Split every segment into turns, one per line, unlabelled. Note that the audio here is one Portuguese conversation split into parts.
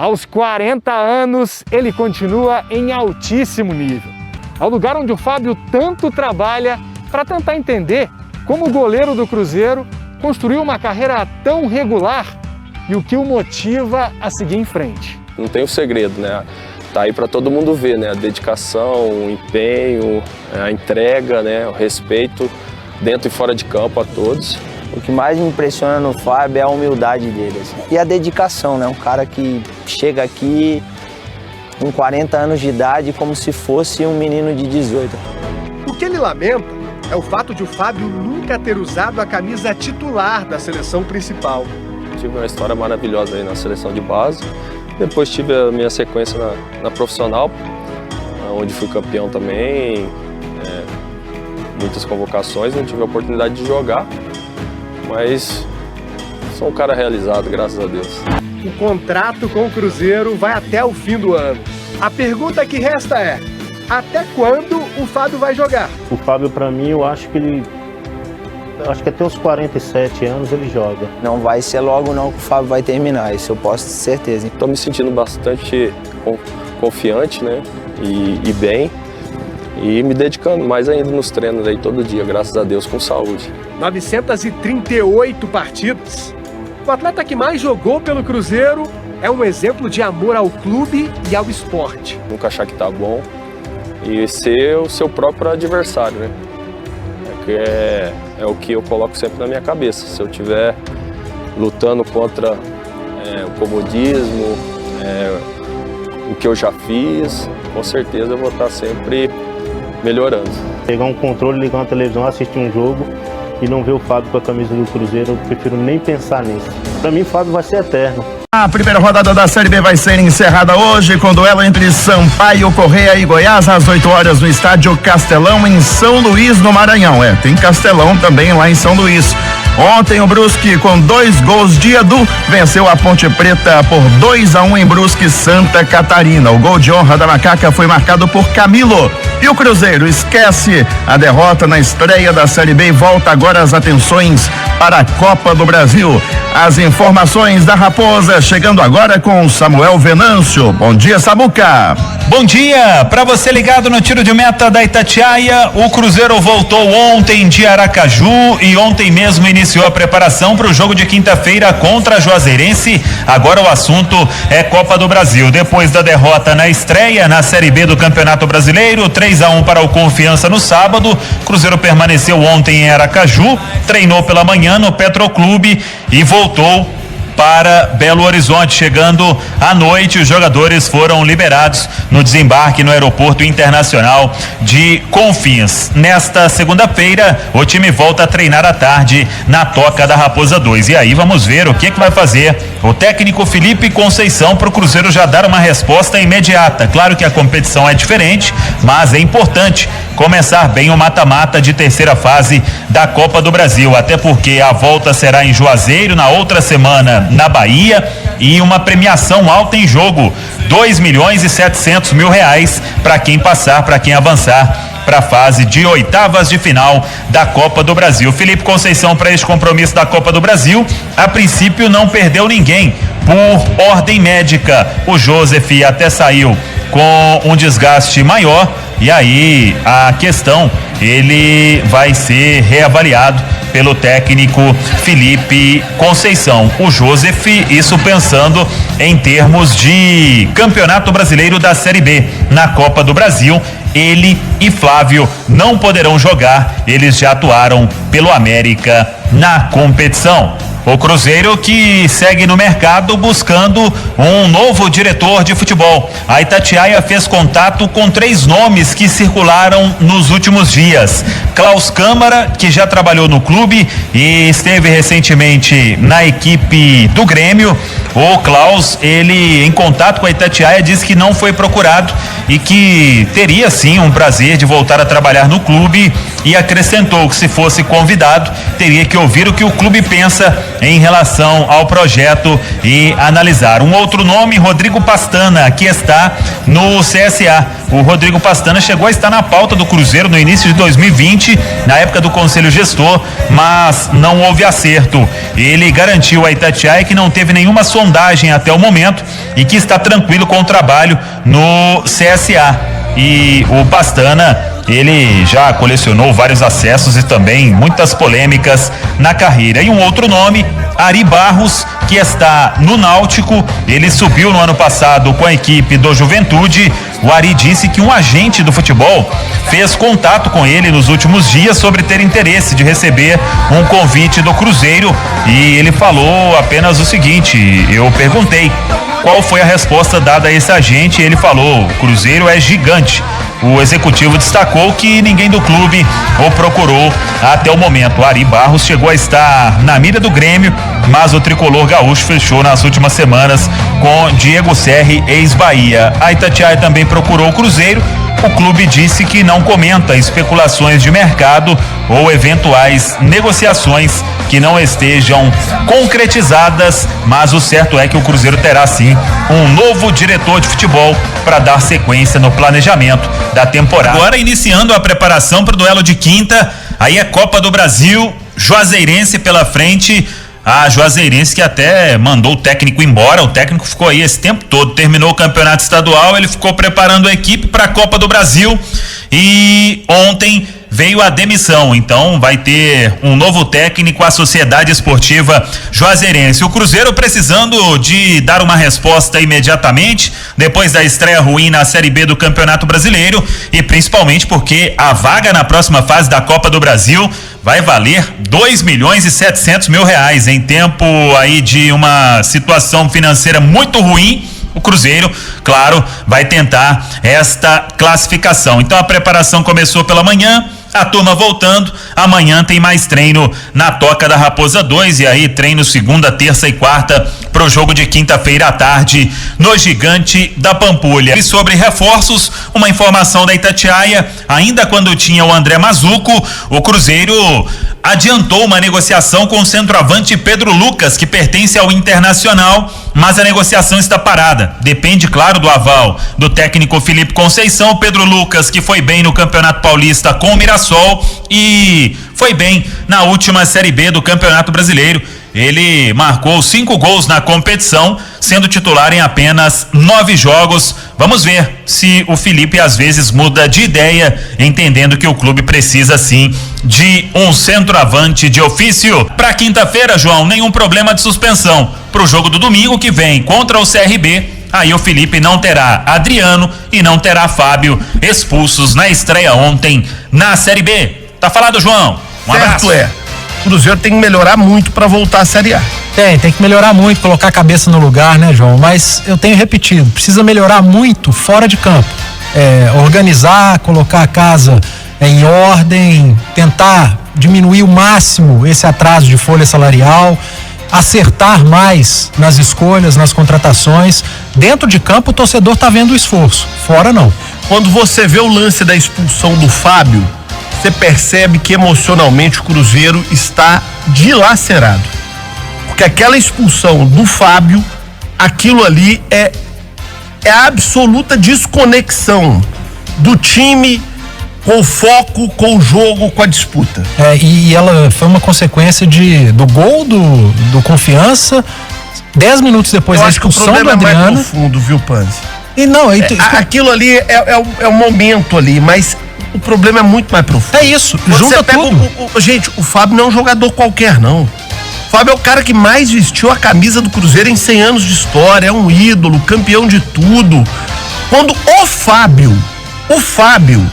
Aos 40 anos, ele continua em altíssimo nível. É o lugar onde o Fábio tanto trabalha para tentar entender como o goleiro do Cruzeiro construiu uma carreira tão regular e o que o motiva a seguir em frente.
Não tem um segredo, né? Tá aí para todo mundo ver, né? A dedicação, o empenho, a entrega, né? O respeito dentro e fora de campo a todos.
O que mais me impressiona no Fábio é a humildade dele, assim. E a dedicação, né? Um cara que chega aqui com 40 anos de idade como se fosse um menino de 18.
O que ele lamenta é o fato de o Fábio nunca ter usado a camisa titular da seleção principal.
Tive uma história maravilhosa aí na seleção de base. Depois tive a minha sequência na profissional, onde fui campeão também. Muitas convocações, não tive a oportunidade de jogar. Mas sou um cara realizado, graças a Deus.
O contrato com o Cruzeiro vai até o fim do ano. A pergunta que resta é: até quando o Fábio vai jogar?
O Fábio, para mim, eu acho que até os 47 anos ele joga.
Não vai ser logo não que o Fábio vai terminar, isso eu posso ter certeza.
Estou me sentindo bastante confiante, né? E bem. E me dedicando mais ainda nos treinos aí todo dia, graças a Deus, com saúde.
938 partidas. O atleta que mais jogou pelo Cruzeiro é um exemplo de amor ao clube e ao esporte.
Nunca achar que tá bom e ser o seu próprio adversário, né? É o que eu coloco sempre na minha cabeça. Se eu estiver lutando contra o comodismo, o que eu já fiz, com certeza eu vou estar sempre melhorando.
Pegar um controle, ligar uma televisão, assistir um jogo e não ver o Fábio com a camisa do Cruzeiro, eu prefiro nem pensar nisso. Para mim, o Fábio vai ser eterno.
A primeira rodada da Série B vai ser encerrada hoje com o duelo entre Sampaio Corrêa e Goiás às 8 horas no estádio Castelão em São Luís, no Maranhão. Tem Castelão também lá em São Luís. Ontem o Brusque, com 2 gols de Edu, venceu a Ponte Preta por 2-1 em Brusque, Santa Catarina. O gol de honra da Macaca foi marcado por Camilo. E o Cruzeiro esquece a derrota na estreia da Série B e volta agora as atenções para a Copa do Brasil. As informações da Raposa chegando agora com Samuel Venâncio. Bom dia, Samuca.
Bom dia, para você ligado no tiro de meta da Itatiaia. O Cruzeiro voltou ontem de Aracaju e ontem mesmo iniciou a preparação para o jogo de quinta-feira contra a Juazeirense. Agora o assunto é Copa do Brasil. Depois da derrota na estreia na Série B do Campeonato Brasileiro, 3-1 para o Confiança no sábado, Cruzeiro permaneceu ontem em Aracaju, treinou pela manhã no Petroclube e voltou para Belo Horizonte. Chegando à noite, os jogadores foram liberados no desembarque no Aeroporto Internacional de Confins. Nesta segunda-feira, o time volta a treinar à tarde na Toca da Raposa 2. E aí vamos ver o que vai fazer o técnico Felipe Conceição para o Cruzeiro já dar uma resposta imediata. Claro que a competição é diferente, mas é importante começar bem o mata-mata de terceira fase da Copa do Brasil, até porque a volta será em Juazeiro, na outra semana na Bahia, e uma premiação alta em jogo, R$2.700.000 para quem passar, para quem avançar para a fase de oitavas de final da Copa do Brasil. Felipe Conceição, para este compromisso da Copa do Brasil, a princípio não perdeu ninguém por ordem médica. O Joseph até saiu com um desgaste maior, e aí a questão, ele vai ser reavaliado pelo técnico Felipe Conceição. O Joseph, isso pensando em termos de Campeonato Brasileiro da Série B. Na Copa do Brasil, ele e Flávio não poderão jogar, eles já atuaram pelo América na competição. O Cruzeiro que segue no mercado buscando um novo diretor de futebol. A Itatiaia fez contato com 3 nomes que circularam nos últimos dias. Klaus Câmara, que já trabalhou no clube e esteve recentemente na equipe do Grêmio. O Klaus, ele em contato com a Itatiaia, disse que não foi procurado e que teria sim um prazer de voltar a trabalhar no clube, e acrescentou que se fosse convidado, teria que ouvir o que o clube pensa em relação ao projeto e analisar. Um outro nome, Rodrigo Pastana, que está no CSA. O Rodrigo Pastana chegou a estar na pauta do Cruzeiro no início de 2020, na época do Conselho Gestor, mas não houve acerto. Ele garantiu a Itatiaia que não teve nenhuma sondagem até o momento e que está tranquilo com o trabalho no CSA. E o Pastana, ele já colecionou vários acessos e também muitas polêmicas na carreira. E um outro nome, Ari Barros, que está no Náutico. Ele subiu no ano passado com a equipe do Juventude. O Ari disse que um agente do futebol fez contato com ele nos últimos dias sobre ter interesse de receber um convite do Cruzeiro, e ele falou apenas o seguinte: eu perguntei qual foi a resposta dada a esse agente, e ele falou: o Cruzeiro é gigante. O executivo destacou que ninguém do clube o procurou até o momento. O Ari Barros chegou a estar na mira do Grêmio, mas o tricolor gaúcho fechou nas últimas semanas com Diego Serri, ex-Bahia. A Itatiaia também procurou o Cruzeiro. O clube disse que não comenta especulações de mercado ou eventuais negociações que não estejam concretizadas, mas o certo é que o Cruzeiro terá sim um novo diretor de futebol para dar sequência no planejamento da temporada. Agora iniciando a preparação para o duelo de quinta, aí é Copa do Brasil, Juazeirense pela frente. A Juazeirense que até mandou o técnico embora, o técnico ficou aí esse tempo todo, terminou o campeonato estadual, ele ficou preparando a equipe para a Copa do Brasil e ontem veio a demissão, então vai ter um novo técnico, a Sociedade Esportiva Juazeirense. O Cruzeiro precisando de dar uma resposta imediatamente, depois da estreia ruim na Série B do Campeonato Brasileiro, e principalmente porque a vaga na próxima fase da Copa do Brasil vai valer R$2.700.000, em tempo aí de uma situação financeira muito ruim. O Cruzeiro, claro, vai tentar esta classificação. Então a preparação começou pela manhã, a turma voltando. Amanhã tem mais treino na Toca da Raposa 2, e aí treino segunda, terça e quarta pro jogo de quinta-feira à tarde no Gigante da Pampulha. E sobre reforços, uma informação da Itatiaia: ainda quando tinha o André Mazuco, o Cruzeiro adiantou uma negociação com o centroavante Pedro Lucas, que pertence ao Internacional, mas a negociação está parada. Depende, claro, do aval do técnico Felipe Conceição. Pedro Lucas, que foi bem no Campeonato Paulista com o Mirassol e foi bem na última Série B do Campeonato Brasileiro. Ele marcou 5 gols na competição, sendo titular em apenas 9 jogos. Vamos ver se o Felipe às vezes muda de ideia, entendendo que o clube precisa sim de um centroavante de ofício. Para quinta-feira, João, nenhum problema de suspensão. Para o jogo do domingo que vem contra o CRB, aí o Felipe não terá Adriano e não terá Fábio, expulsos na estreia ontem na Série B. Tá falado, João? Um abraço.
O Cruzeiro tem que melhorar muito para voltar à Série A.
Tem que melhorar muito, colocar a cabeça no lugar, né, João? Mas eu tenho repetido, precisa melhorar muito fora de campo. Organizar, colocar a casa em ordem, tentar diminuir o máximo esse atraso de folha salarial, acertar mais nas escolhas, nas contratações. Dentro de campo o torcedor tá vendo o esforço, fora não.
Quando você vê o lance da expulsão do Fábio, você percebe que emocionalmente o Cruzeiro está dilacerado. Porque aquela expulsão do Fábio, aquilo ali é a absoluta desconexão do time com o foco, com o jogo, com a disputa.
E ela foi uma consequência do gol do Confiança, 10 minutos depois da expulsão do Adriano.
Eu acho que o problema é mais profundo, viu, Panzi?
E não,
aquilo ali é o momento ali, mas o problema é muito mais profundo.
É isso, junta tudo.
Gente, o Fábio não é um jogador qualquer, não. O Fábio é o cara que mais vestiu a camisa do Cruzeiro em 100 anos de história, é um ídolo, campeão de tudo. Quando o Fábio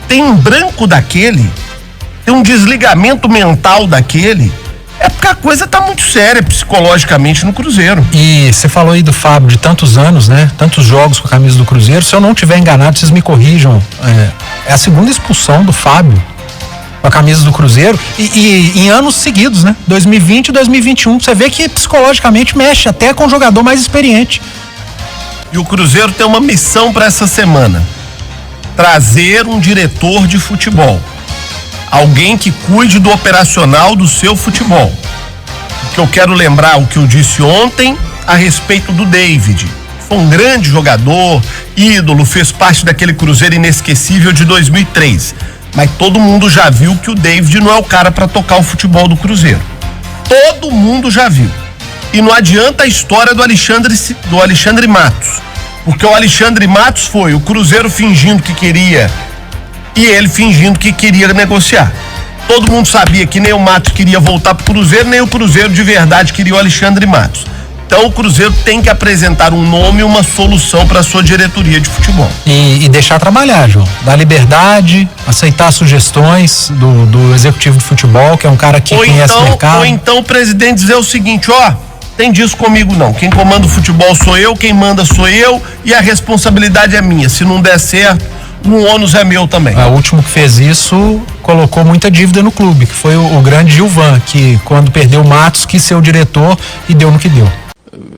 tem um branco daquele, tem um desligamento mental daquele, é porque a coisa tá muito séria psicologicamente no Cruzeiro.
E você falou aí do Fábio, de tantos anos, né? Tantos jogos com a camisa do Cruzeiro. Se eu não estiver enganado, vocês me corrijam. É a segunda expulsão do Fábio com a camisa do Cruzeiro e em anos seguidos, né? 2020 e 2021. Você vê que psicologicamente mexe até com o jogador mais experiente.
E o Cruzeiro tem uma missão para essa semana: trazer um diretor de futebol. Alguém que cuide do operacional do seu futebol. porque eu quero lembrar o que eu disse ontem a respeito do David. Foi um grande jogador, ídolo, fez parte daquele Cruzeiro inesquecível de 2003. Mas todo mundo já viu que o David não é o cara para tocar o futebol do Cruzeiro. Todo mundo já viu. E não adianta a história do Alexandre Matos. Porque o Alexandre Matos foi o Cruzeiro fingindo que queria e ele fingindo que queria negociar. Todo mundo sabia que nem o Matos queria voltar pro Cruzeiro, nem o Cruzeiro de verdade queria o Alexandre Matos. Então o Cruzeiro tem que apresentar um nome e uma solução para a sua diretoria de futebol.
E deixar trabalhar, João. Dar liberdade, aceitar sugestões do executivo de futebol, que é um cara que conhece o mercado.
Ou então o presidente dizer o seguinte, tem disso comigo não. Quem comanda o futebol sou eu, quem manda sou eu e a responsabilidade é minha. Se não der certo, o ônus é meu também.
O último que fez isso colocou muita dívida no clube, que foi o grande Gilvan, que quando perdeu o Matos quis ser o diretor e deu no que deu.